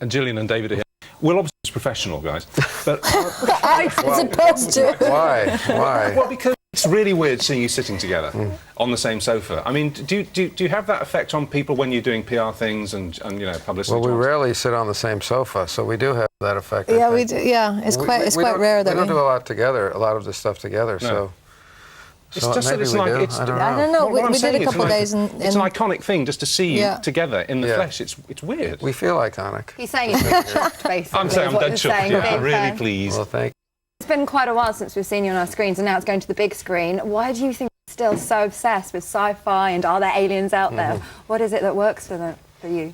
And Gillian and David are here. Well, obviously it's professional, guys. But I'm supposed to. Why? well, because it's really weird seeing you sitting together on the same sofa. I mean, do you have that effect on people when you're doing PR things and you know, publicity? Well, we rarely sit on the same sofa, so we do have that effect. Yeah, we do. Yeah, it's quite rare that we don't do a lot together, a lot of this stuff together. No. So. It's just that it's we like do. it's. I don't I don't know. What I'm We did saying a couple of days in. It's an iconic thing just to see you together in the flesh. It's weird. We feel iconic. He's saying he's chuffed, basically. I'm saying I'm dead chuffed. Yeah, I'm really Big pleased. Well, thank you. It's been quite a while since we've seen you on our screens, and now it's going to the big screen. Why do you think you're still so obsessed with sci-fi, and are there aliens out there? What is it that works for you?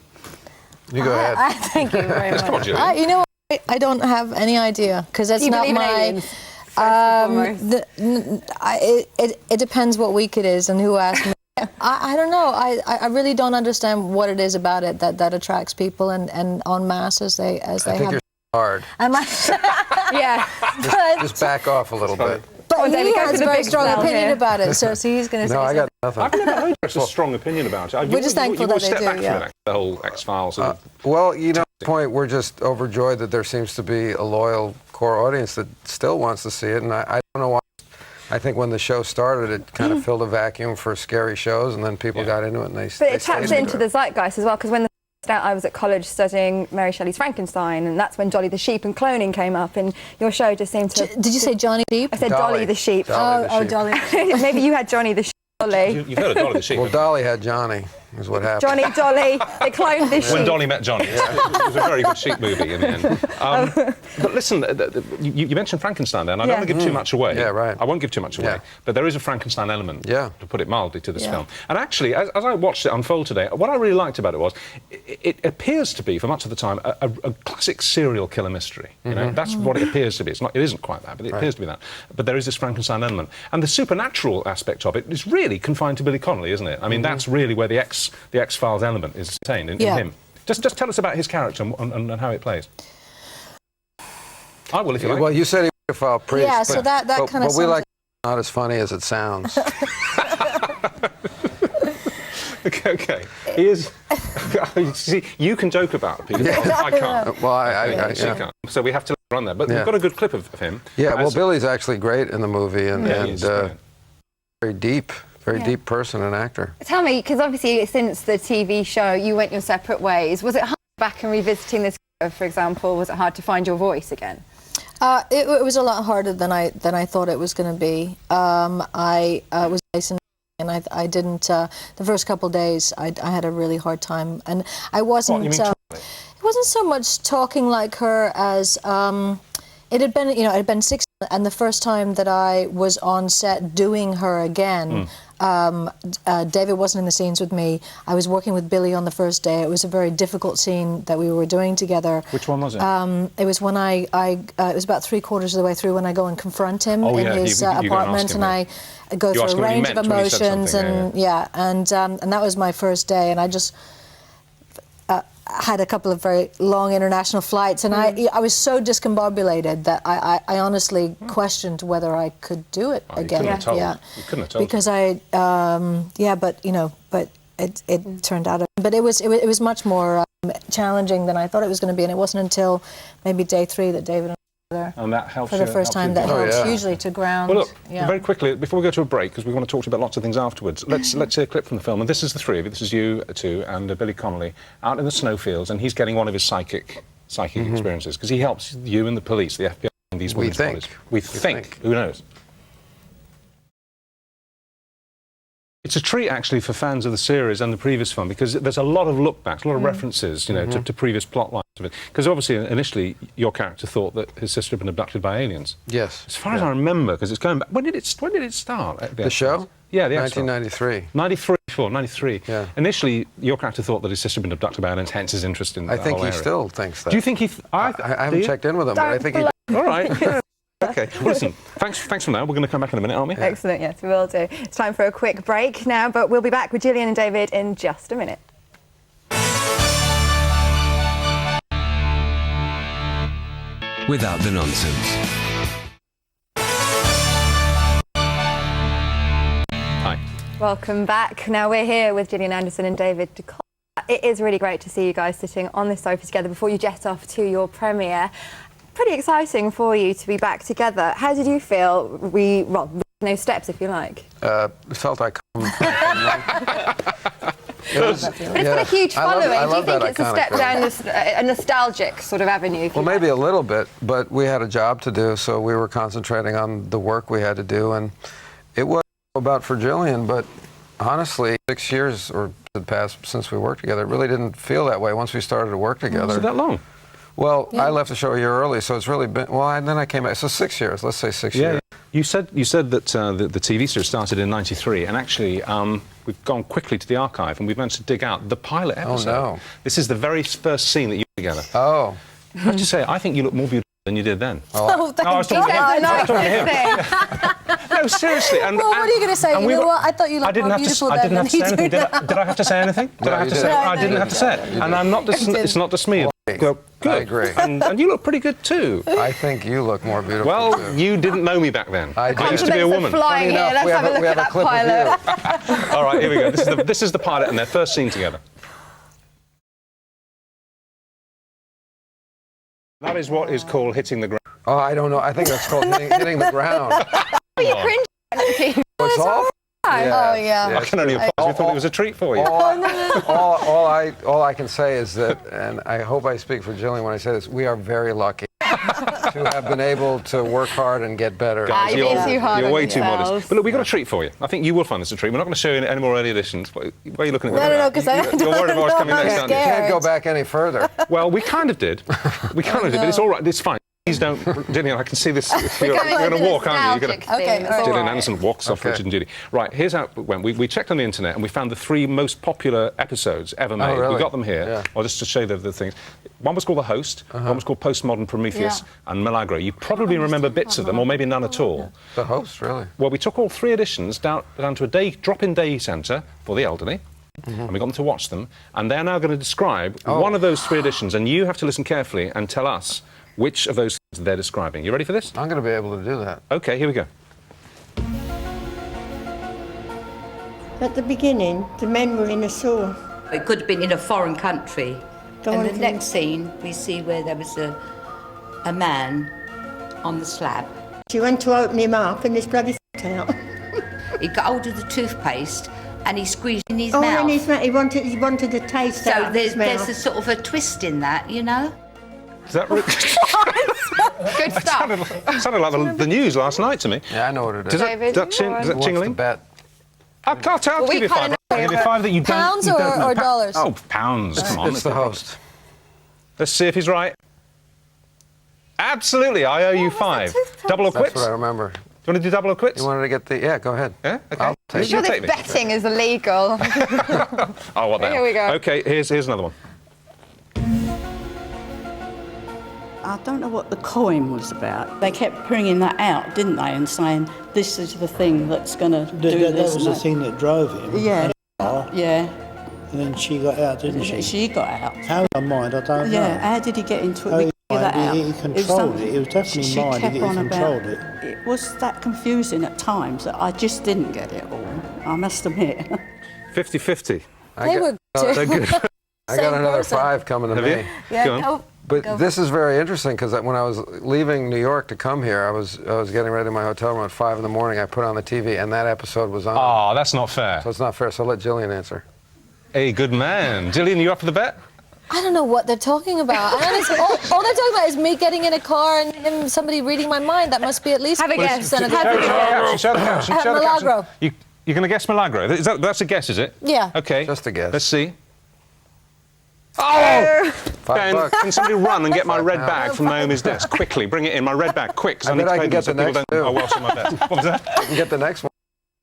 You go ahead. Thank you very much. Come on, Julie. You know what? I don't have any idea because that's Do you not believe in my. aliens? It depends what week it is and who asked me. I don't know. I really don't understand what it is about it that attracts people and en masse as they I think you're hard. Yeah. Just back off a little bit. But David, he go for has the a very big strong spell opinion here. about it, so he's going to say No, I something. got nothing. I've never heard such a strong opinion about it. We're just thankful that they do, back yeah. from it, the whole X-Files. Well, you know, at the point we're just overjoyed that there seems to be a loyal core audience that still wants to see it, and I don't know why. I think when the show started, it kind of filled a vacuum for scary shows, and then people got into it, and they But it taps stayed into the zeitgeist as well, because when I was at college studying Mary Shelley's Frankenstein, and that's when Dolly the Sheep and cloning came up, and your show just seemed to... Did you say Johnny Sheep? I said Dolly the Sheep. Dolly. Maybe you had Johnny the Sheep. Dolly. You've heard of Dolly the Sheep. Well, Dolly had Johnny, is what happened. Johnny, Dolly, they cloned the sheep. When Dolly met Johnny. It was a very good sheep movie in the end. But listen, you mentioned Frankenstein there, and I don't want to give too much away. Yeah, right. I won't give too much away. Yeah. But there is a Frankenstein element, to put it mildly, to this Yeah. film. And actually, as I watched it unfold today, what I really liked about it was it appears to be, for much of the time, a classic serial killer mystery. You know, that's what it appears to be. It isn't quite that, but it appears to be that. But there is this Frankenstein element. And the supernatural aspect of it is really confined to Billy Connolly, isn't it? I mean, that's really where the X-Files element is contained in him. Just tell us about his character and how it plays. I will, if you like. Well, you said he was a file priest. Yeah, so that kind of. But we like not as funny as it sounds. Okay. He is. See, you can joke about people. I can't. Well, She can't. So we have to run there. But we've got a good clip of him. Yeah. Well, Billy's actually great in the movie, and very deep person and actor. Tell me, because obviously since the TV show, you went your separate ways. Was it hard back and revisiting this, for example? Was it hard to find your voice again? It was a lot harder than I thought it was going to be. I was licensed, and I didn't. The first couple of days, I had a really hard time, and I wasn't. What, you mean it wasn't so much talking like her as it had been. You know, it had been 6, and the first time that I was on set doing her again. David wasn't in the scenes with me. I was working with Billy on the first day. It was a very difficult scene that we were doing together. Which one was it? It was when it was about 3/4 of the way through when I go and confront him in his apartment, and I go through a range of emotions, and and that was my first day, and I just had a couple of very long international flights, and I was so discombobulated that I honestly questioned whether I could do it again. You couldn't have told. Because but it turned out. But it was much more challenging than I thought it was going to be, and it wasn't until maybe day 3 that David and I were there. And that helps for the first time. That helps hugely to ground. Well, look, very quickly, before we go to a break, because we want to talk to you about lots of things afterwards, let's hear a clip from the film. And this is the three of you. This is you two and Billy Connolly out in the snowfields, and he's getting one of his psychic experiences, because he helps you and the police, the FBI, in these women's bodies. We think. Who knows? It's a treat, actually, for fans of the series and the previous film, because there's a lot of look-backs, a lot of references, you know, to previous plot lines of it. Because obviously, initially, your character thought that his sister had been abducted by aliens. Yes. As far as I remember, because it's going back... When did it start? The show? Yeah, the 1993. 93. Yeah. Initially, your character thought that his sister had been abducted by aliens, hence his interest in the whole area. I think he still thinks that. Do you think he... I haven't checked in with him, but I think he... All right. OK. Well, listen, thanks for that. We're going to come back in a minute, aren't we? Yeah. Excellent, yes, we will do. It's time for a quick break now, but we'll be back with Gillian and David in just a minute. Without the nonsense. Hi. Welcome back. Now we're here with Gillian Anderson and David Duchovny. It is really great to see you guys sitting on this sofa together before you jet off to your premiere. Pretty exciting for you to be back together. How did you feel? Well, no steps, if you like. Felt I come. It's got a huge following. Do you think it's a step down a nostalgic sort of avenue? Well, maybe a little bit, but we had a job to do, so we were concentrating on the work we had to do, and it was about for Gillian, but honestly, 6 years or had passed since we worked together. It really didn't feel that way once we started to work together. Was it that long? Well, yeah. I left the show a year early, so it's really been, well, and then I came back, so 6 years, let's say 6 years. You said that the TV series started in '93, and actually we've gone quickly to the archive and we've managed to dig out the pilot episode. Oh, no. This is the very first scene that you were together. Oh. I have to say, I think you look more beautiful than you did then. Oh, thank I was talking to him. No, seriously. And, well, what are you going to say? You know what? I thought you looked more beautiful then than he did. Did I have to say anything? Did I have to say? I didn't have to say it. And I'm not. It's not just me. Good. I agree. And you look pretty good too. I think you look more beautiful. Well, too. you didn't know me back then. I used to be a woman. Flying here. Let's have a look at that pilot. All right, here we go. This is the pilot and their first scene together. That is what is called hitting the ground. Oh, I don't know. I think that's called hitting the ground. Are you cringing? What's all? Yeah. Oh, yeah. I can only apologise. We thought it was a treat for you. All I can say is that, and I hope I speak for Gillian when I say this, we are very lucky to have been able to work hard and get better. Guys, you're way too modest. But look, we've got a treat for you. I think you will find this a treat. We're not going to show you any more early editions. Why are you looking at me? No, because you're worried about what's coming next, aren't you? You can't go back any further. Well, we kind of did. We kind of did, but it's all right. It's fine. Please don't, Gillian, I can see this. You're going to walk, aren't you? Okay, Gillian Anderson walks off Richard and Judy. Right, here's how it went. We checked on the internet and we found the 3 most popular episodes ever made. Oh, really? We got them here, or just to show you the things. One was called The Host, one was called Postmodern Prometheus, and Milagro. You probably remember bits of them, or maybe none at all. The Host, really? Well, we took all 3 editions down to a drop-in day centre for the elderly. And we got them to watch them, and they're now going to describe one of those 3 editions, and you have to listen carefully and tell us which of those things they're describing. You ready for this? I'm going to be able to do that. OK, here we go. At the beginning, the men were in a saw. It could have been in a foreign country. And the next scene, we see where there was a man on the slab. She went to open him up and this bloody out. He got hold of the toothpaste and he squeezed in his mouth. Oh, in his mouth. He wanted to taste so out of his mouth. there's a sort of a twist in that, you know? Is that Good stuff. It sounded like the news last night to me. Yeah, I know what it is. Does that chingling? Bet? I'll give you 5. I'll give you 5 that you don't. Pounds or dollars? Oh, pounds. Come on. It's the Host. Let's see if he's right. Absolutely, I owe you 5. Double or quits? That's what I remember. Do you want to do double or quits? You wanted to get the... Yeah, go ahead. Yeah? OK. I'll take I'm sure this betting is illegal. Oh, what the hell? Here we go. OK, here's another one. I don't know what the coin was about. They kept bringing that out, didn't they, and saying, this is the thing that's going to do this. That was the thing that drove him. Yeah, yeah. And then she got out, didn't she? She got out. How in her mind, I don't know. Yeah, how did he get into it? He controlled it. It was definitely mind that he controlled it. It was that confusing at times that I just didn't get it all, I must admit. 50-50. They were too. They're good. I got another 5 coming to me. Yeah, Go on. go. But this is very interesting because when I was leaving New York to come here, I was getting ready in my hotel room at 5 in the morning. I put on the TV and that episode was on. Oh, that's not fair. So it's not fair. So let Gillian answer. Hey, good man. Gillian, you up for the bet? I don't know what they're talking about. All they're talking about is me getting in a car and somebody reading my mind. That must be at least 50% of the Show the caption. Milagro. You're going to guess Milagro? That's a guess, is it? Yeah. OK. Just a guess. Let's see. Oh! $5. Can somebody run and get my red bag from Naomi's desk? Quickly, bring it in, my red bag, quick. I bet I can get the next two. Oh, well, so my bet. What was that? I can get the next one.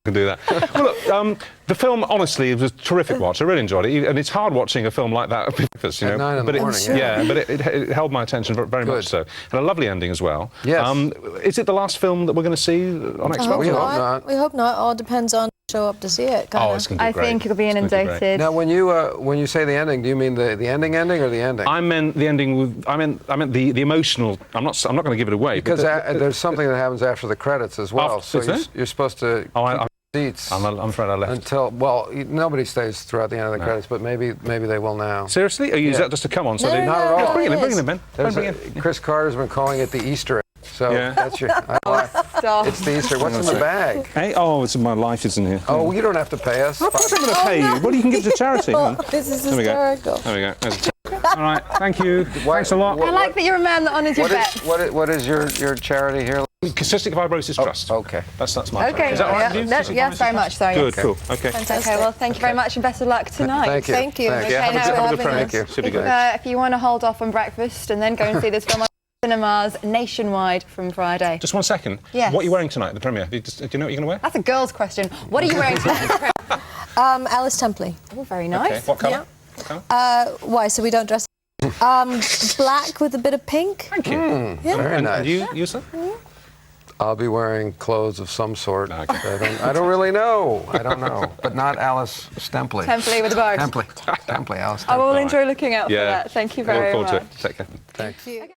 I can do that. Well, look, the film, honestly, it was a terrific watch. I really enjoyed it. And it's hard watching a film like that at breakfast, you know. At 9 in the morning, yeah. But it held my attention very much so. And a lovely ending as well. Yes. Is it the last film that we're going to see on Xbox? We hope not. We hope not. All depends on show up to see it. Oh, it's going to be great. I think it'll be inundated. Now, when you say the ending, do you mean the ending or the ending? I meant the ending. I meant the emotional. I'm not going to give it away because there's something that happens after the credits as well. So you're supposed to. Oh, seats. I'm afraid I left. Until, well, nobody stays throughout the end of the credits, but maybe they will now. Seriously? Are you is that just to come on? So No, not at all. Bring it in, Ben. Chris Carter's been calling it the Easter egg. So that's your. Stop. It's the Easter. What's in the bag? Hey, oh, it's my life is in here. Oh, you don't have to pay us. Of course I'm going to pay you. What do you can give to charity? This is hysterical. There we go. All right, thank you. Thanks a lot. I like that you're a man that honours your bets. What is your charity here? Cystic Fibrosis Trust. Okay. That's my Okay. Is that all right with you? Yes, very much so. Good, Yes. cool. Okay. Fantastic. Okay, well, thank you very much and best of luck tonight. Thank you. Thank you. Thanks. Yeah, Okay, have a good now, premiere. Thank you. Should be good. if you want to hold off on breakfast and then go and see this film on cinemas nationwide from Friday. Just 1 second. Yes. What are you wearing tonight at the premiere? Do you know what you're going to wear? That's a girl's question. What are you wearing tonight at the premiere? Alice Templey. Oh, very nice. Okay. What colour? Why? So we don't dress. Black with a bit of pink. Thank you. Very nice. And you, sir? I'll be wearing clothes of some sort. Okay. I don't really know. I don't know. But not Alice Templey. Templey with a bow. Templey, Alice Templey. I will enjoy looking out for that. Thank you very much. I look forward to it. Take care. Thanks. Thank you.